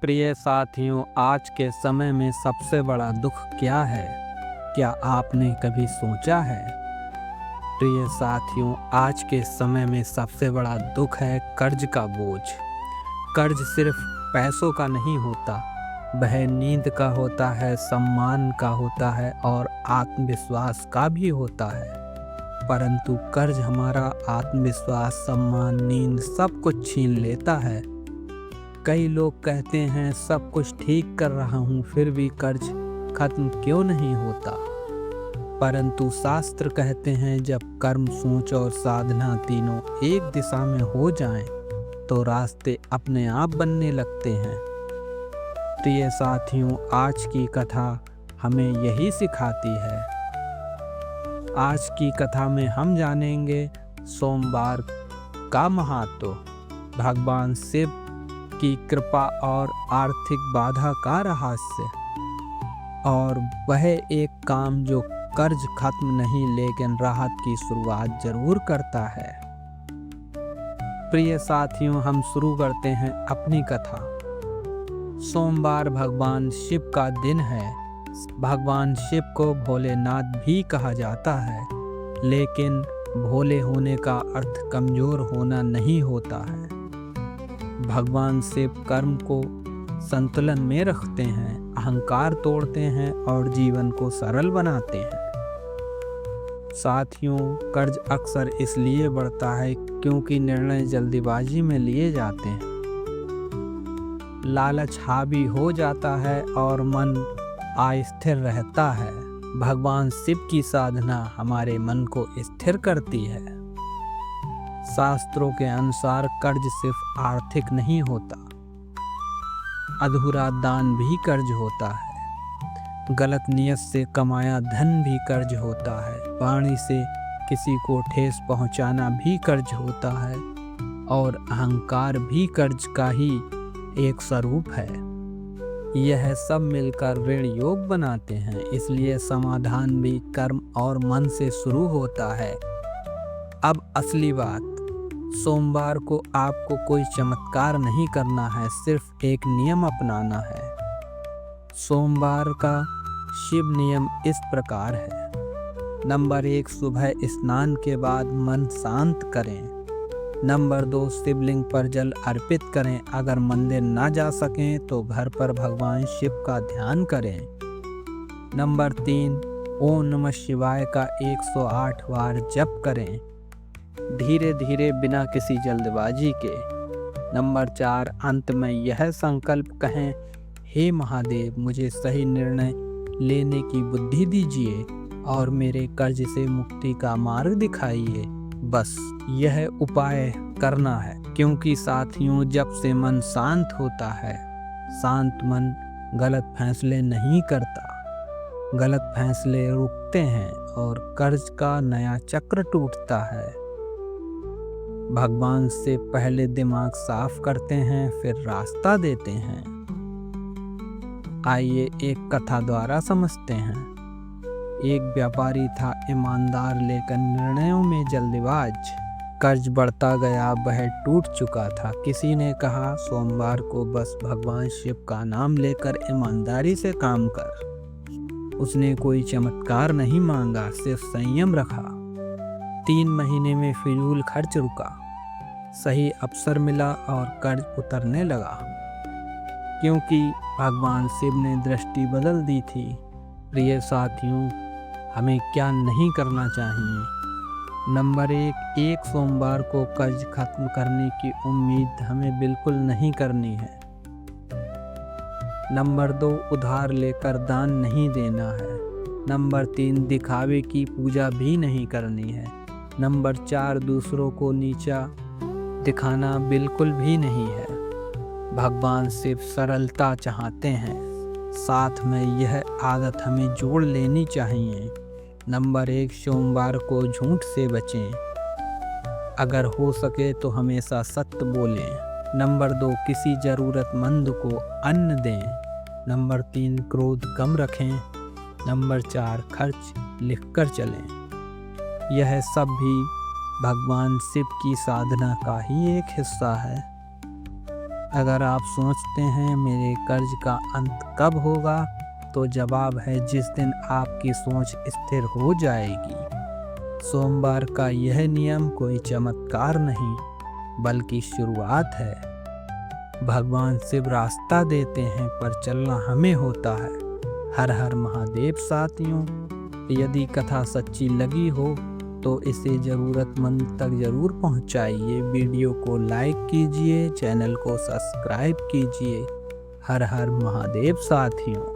प्रिय साथियों, आज के समय में सबसे बड़ा दुख क्या है? क्या आपने कभी सोचा है? प्रिय साथियों, आज के समय में सबसे बड़ा दुख है कर्ज का बोझ। कर्ज सिर्फ पैसों का नहीं होता, वह नींद का होता है, सम्मान का होता है और आत्मविश्वास का भी होता है। परंतु कर्ज हमारा आत्मविश्वास, सम्मान, नींद सब कुछ छीन लेता है। कई लोग कहते हैं सब कुछ ठीक कर रहा हूँ, फिर भी कर्ज खत्म क्यों नहीं होता? परंतु शास्त्र कहते हैं जब कर्म, सोच और साधना तीनों एक दिशा में हो जाएं, तो रास्ते अपने आप बनने लगते हैं। प्रिय साथियों, आज की कथा हमें यही सिखाती है। आज की कथा में हम जानेंगे सोमवार का महत्व, भगवान शिव की कृपा और आर्थिक बाधा का रहस्य, और वह एक काम जो कर्ज खत्म नहीं लेकिन राहत की शुरुआत जरूर करता है। प्रिय साथियों, हम शुरू करते हैं अपनी कथा। सोमवार भगवान शिव का दिन है। भगवान शिव को भोलेनाथ भी कहा जाता है, लेकिन भोले होने का अर्थ कमजोर होना नहीं होता है। भगवान शिव कर्म को संतुलन में रखते हैं, अहंकार तोड़ते हैं और जीवन को सरल बनाते हैं। साथियों, कर्ज अक्सर इसलिए बढ़ता है क्योंकि निर्णय जल्दीबाजी में लिए जाते हैं। लालच हावी हो जाता है और मन अस्थिर रहता है। भगवान शिव की साधना हमारे मन को स्थिर करती है। शास्त्रों के अनुसार कर्ज सिर्फ आर्थिक नहीं होता, अधूरा दान भी कर्ज होता है। गलत नियत से कमाया धन भी कर्ज होता है। वाणी से किसी को ठेस पहुंचाना भी कर्ज होता है, और अहंकार भी कर्ज का ही एक स्वरूप है। यह सब मिलकर ऋण योग बनाते हैं। इसलिए समाधान भी कर्म और मन से शुरू होता है। अब असली बात, सोमवार को आपको कोई चमत्कार नहीं करना है, सिर्फ एक नियम अपनाना है। सोमवार का शिव नियम इस प्रकार है। नंबर 1, सुबह स्नान के बाद मन शांत करें। नंबर 2, शिवलिंग पर जल अर्पित करें। अगर मंदिर ना जा सकें तो घर पर भगवान शिव का ध्यान करें। नंबर 3, ओम नमः शिवाय का 108 बार जप करें, धीरे धीरे बिना किसी जल्दबाजी के। नंबर 4, अंत में यह संकल्प कहें, हे महादेव, मुझे सही निर्णय लेने की बुद्धि दीजिए और मेरे कर्ज से मुक्ति का मार्ग दिखाइए। बस यह उपाय करना है, क्योंकि साथियों, जब से मन शांत होता है, शांत मन गलत फैसले नहीं करता। गलत फैसले रुकते हैं और कर्ज का नया चक्र टूटता है। भगवान से पहले दिमाग साफ करते हैं, फिर रास्ता देते हैं। आइए एक कथा द्वारा समझते हैं। एक व्यापारी था, ईमानदार लेकिन निर्णयों में जल्दबाज। कर्ज बढ़ता गया, वह टूट चुका था। किसी ने कहा, सोमवार को बस भगवान शिव का नाम लेकर ईमानदारी से काम कर। उसने कोई चमत्कार नहीं मांगा, सिर्फ संयम रखा। 3 महीने में फिजूल खर्च रुका, सही अवसर मिला और कर्ज उतरने लगा, क्योंकि भगवान शिव ने दृष्टि बदल दी थी। प्रिय साथियों, हमें क्या नहीं करना चाहिए? नंबर 1, एक सोमवार को कर्ज खत्म करने की उम्मीद हमें बिल्कुल नहीं करनी है। नंबर 2, उधार लेकर दान नहीं देना है। नंबर 3, दिखावे की पूजा भी नहीं करनी है। नंबर 4, दूसरों को नीचा दिखाना बिल्कुल भी नहीं है। भगवान शिव सरलता चाहते हैं, साथ में यह आदत हमें जोड़ लेनी चाहिए। नंबर 1, सोमवार को झूठ से बचें। अगर हो सके तो हमेशा सत्य बोलें। नंबर 2, किसी ज़रूरतमंद को अन्न दें। नंबर 3, क्रोध कम रखें। नंबर 4, खर्च लिखकर चलें। यह सब भी भगवान शिव की साधना का ही एक हिस्सा है। अगर आप सोचते हैं मेरे कर्ज का अंत कब होगा, तो जवाब है जिस दिन आपकी सोच स्थिर हो जाएगी। सोमवार का यह नियम कोई चमत्कार नहीं, बल्कि शुरुआत है। भगवान शिव रास्ता देते हैं, पर चलना हमें होता है। हर हर महादेव साथियों। यदि कथा सच्ची लगी हो तो इसे ज़रूरतमंद तक ज़रूर पहुंचाइए। वीडियो को लाइक कीजिए, चैनल को सब्सक्राइब कीजिए। हर हर महादेव साथियों।